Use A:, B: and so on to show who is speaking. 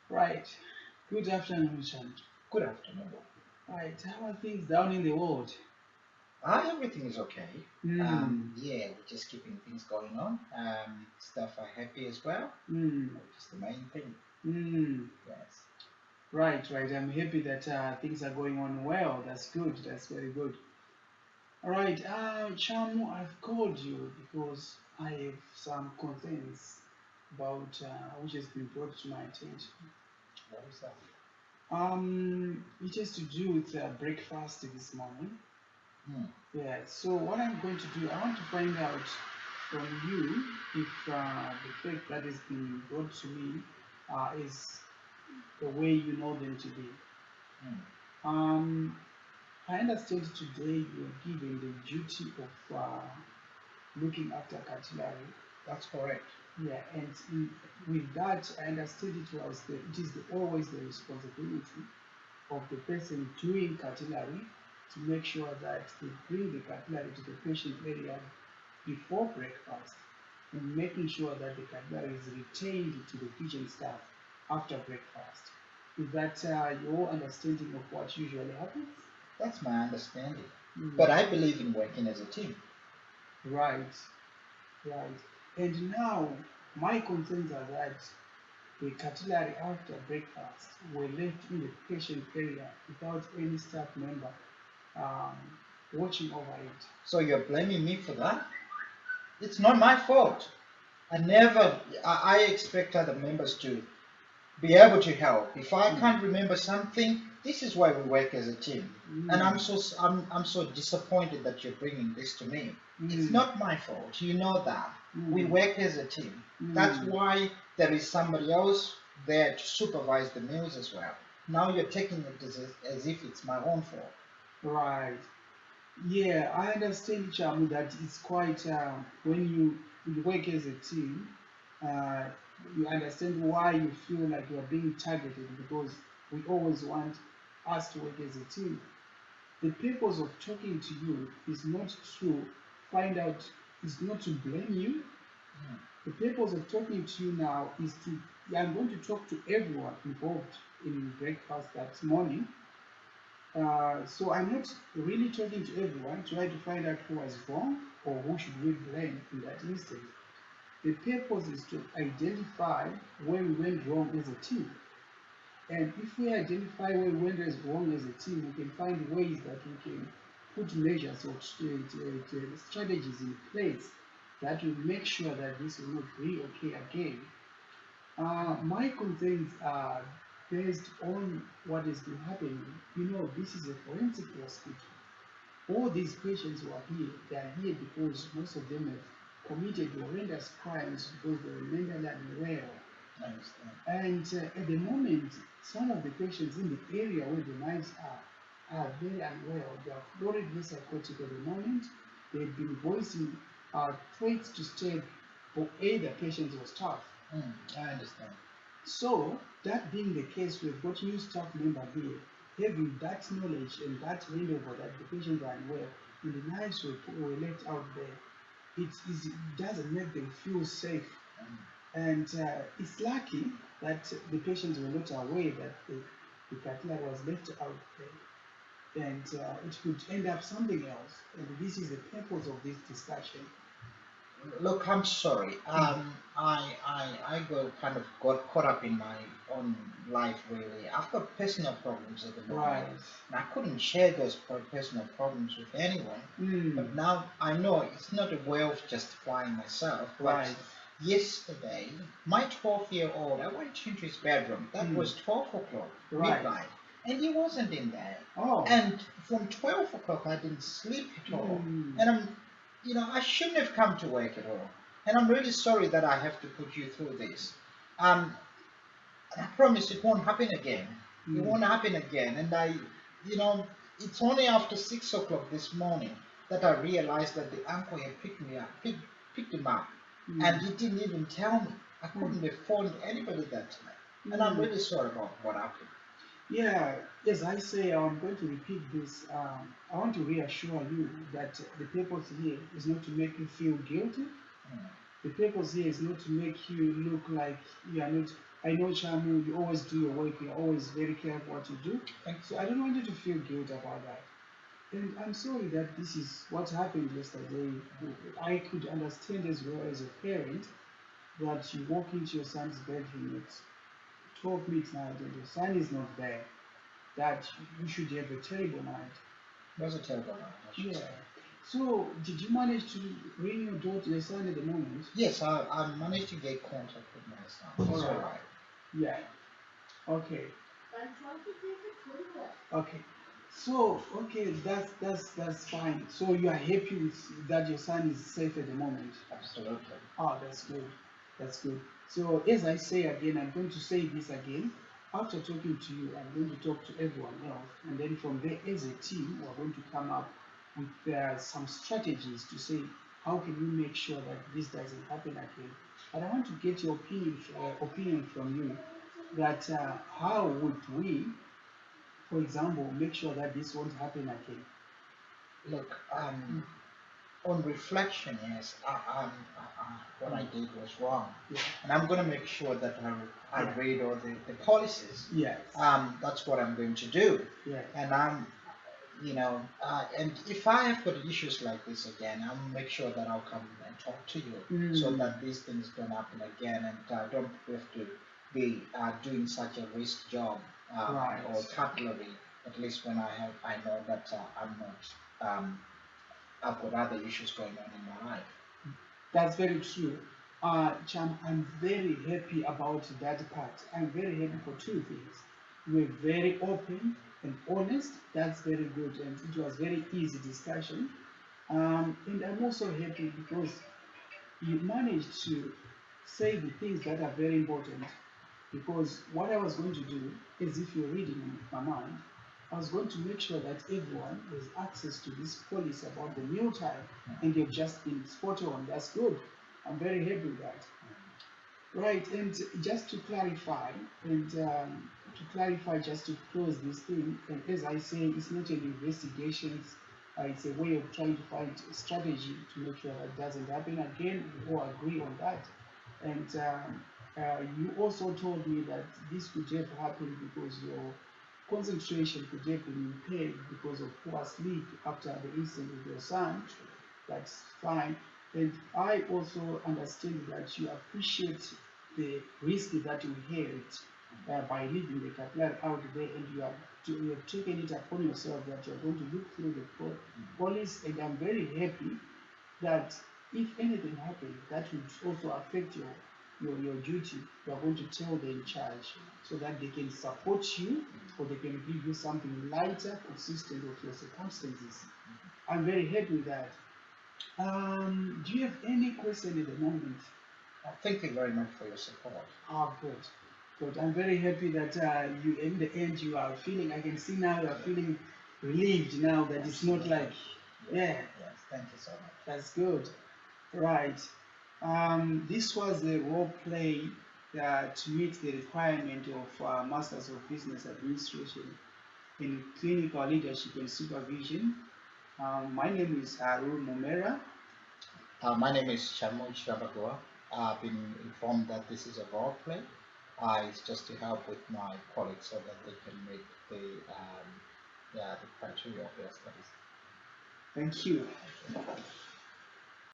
A: Right. Good afternoon, Sean.
B: Good afternoon.
A: Right. How are things down in the world?
B: Everything is okay.
A: Hmm.
B: Yeah, we're just keeping things going on. Staff are happy as well,
A: Hmm.
B: which is the main thing.
A: Hmm.
B: Yes.
A: Right. Right. I'm happy that things are going on well. That's good. That's very good. All right. Chamu, I've called you because I have some concerns about which has been brought to my attention.
B: What is that?
A: It has to do with breakfast this morning.
B: Hmm.
A: Yeah, so what I'm going to do, I want to find out from you if the fact that is being brought to me is the way you know them to be.
B: Hmm.
A: Um, I understand today you are given the duty of looking after cartillery.
B: That's correct.
A: Yeah, and with that, I understood it is always the responsibility of the person doing cartillery to make sure that they bring the cartillery to the patient area before breakfast and making sure that the cutlery is retained to the kitchen staff after breakfast. Is that your understanding of what usually happens?
B: That's my understanding. But
A: Mm.
B: I believe in working as a team.
A: Right, right. And now, my concerns are that the cutlery after breakfast were left in the patient area without any staff member um, watching over it.
B: So you're blaming me for that? It's not my fault. I never. I expect other members to be able to help. If I
A: Mm.
B: can't remember something, this is why we work as a team. And
A: Mm.
B: I'm so disappointed that you're bringing this to me. It's
A: Mm.
B: not my fault. You know that. We
A: Mm.
B: work as a team. That's
A: Mm.
B: why there is somebody else there to supervise the meals as well. Now you're taking it as if it's my own fault.
A: Right. Yeah, I understand, Chamu, that it's quite when you work as a team, uh, you understand why you feel like you are being targeted because we always want us to work as a team. The purpose of talking to you is not to find out, is not to blame you.
B: Mm.
A: The purpose of talking to you now is to, I'm going to talk to everyone involved in breakfast that morning, so I'm not really talking to everyone, trying to find out who was wrong or who should we blame in that instance. The purpose is to identify where we went wrong as a team. And if we identify where we went wrong as a team, we can find ways that we can put measures or strategies in place that will make sure that this will not reoccur again. My concerns are based on what has been happening. You know, this is a forensic hospital. All these patients who are here, they are here because most of them have committed horrendous crimes because they were mentally unwell.
B: I understand.
A: And at the moment, some of the patients in the area where the knives are very unwell. They are floridly psychotic at the moment. They've been voicing threats to stab for either patients or staff.
B: I understand.
A: So, that being the case, we've got new staff member here, having that knowledge and that handover that the patients are unwell, and the knives were left out there. It doesn't make them feel safe.
B: Mm.
A: And it's lucky that the patients were not aware that the cutler was left out there. And it could end up something else. And this is the purpose of this discussion.
B: Look, I'm sorry.
A: Mm.
B: I got caught up in my own life really. I've got personal problems at the moment,
A: Right.
B: and I couldn't share those personal problems with anyone.
A: Mm.
B: But now I know it's not a way of justifying myself. But
A: Right.
B: yesterday, my 12-year-old, I went into his bedroom. That
A: Mm.
B: was 12 o'clock,
A: Right.
B: midnight, and he wasn't in there.
A: Oh.
B: And from 12 o'clock, I didn't sleep at all.
A: Mm.
B: And I shouldn't have come to work at all. And I'm really sorry that I have to put you through this. Um, and I promise it won't happen again. It
A: Mm.
B: won't happen again. And you know, it's only after 6 o'clock this morning that I realized that the uncle had picked him up,
A: Mm.
B: and he didn't even tell me. I
A: Mm.
B: couldn't have phoned anybody that time. And I'm
A: Mm.
B: really sorry about what happened.
A: Yeah, as I say, I'm going to repeat this. I want to reassure you that the purpose here is not to make you feel guilty.
B: Mm.
A: The purpose here is not to make you look like you are not. I know, Chamu, you always do your work, you're always very careful what you do. So I don't want you to feel guilt about that. And I'm sorry that this is what happened yesterday. I could understand as well as a parent that you walk into your son's bedroom at 12 midnight and your son is not there, that you should have a terrible night.
B: It was a terrible night, I should
A: Yeah.
B: say.
A: So, did you manage to ring your daughter, your son at the moment?
B: Yes, I managed to get contact with my son. It's all right.
A: Yeah. Okay. Okay. So, okay, that's fine. So you are happy with that your son is safe at the moment?
B: Absolutely.
A: Oh, that's good. That's good. So as I say again, I'm going to say this again. After talking to you, I'm going to talk to everyone else, and then from there, as a team, we're going to come up with some strategies to say how can we make sure that this doesn't happen again. But I want to get your opinion from you that how would we, for example, make sure that this won't happen again?
B: Look, on reflection, yes, what I did was wrong.
A: Yeah.
B: And I'm going to make sure that I read all the policies.
A: Yes.
B: That's what I'm going to do.
A: Yeah.
B: And and if I have got issues like this again, I'll make sure that I'll come and talk to you so that these things don't happen again, and I don't have to be doing such a risk job or cutlery. At least when I know that I'm not. I've got other issues going on in my life.
A: That's very true. Cham, I'm very happy about that part. I'm very happy for two things. You were very open and honest. That's very good. And it was very easy discussion. And I'm also happy because you managed to say the things that are very important. Because what I was going to do is, if you're reading in my mind, I was going to make sure that everyone has access to this policy about the meal time, and they've just been spot on. That's good. I'm very happy with that. Right, and just to clarify, just to close this thing, and as I say, it's not an investigation, it's a way of trying to find a strategy to make sure that doesn't happen again. We all agree on that. And you also told me that this could have happened because your concentration could have been impaired because of poor sleep after the incident with your son. That's fine. And I also understand that you appreciate the risk that you inherit by leaving the capital out there, and you have taken it upon yourself that you're going to look through the police. And I'm very happy that if anything happens that would also affect your duty, you are going to tell the in charge so that they can support you or they can give you something lighter, consistent with your circumstances. I'm very happy with that. Do you have any question at the moment?
B: Thank you very much for your support.
A: Good. Good. I'm very happy that you, in the end, you are feeling, I can see now you are feeling relieved now that it's not like,
B: Yes, thank you so much.
A: That's good. Right. This was a role play to meet the requirement of Masters of Business Administration in Clinical Leadership and Supervision. My name is Mumera.
B: My name is Chamu Shabagua. I've been informed that this is a role play. It's just to help with my colleagues so that they can meet the criteria of their studies.
A: Thank you.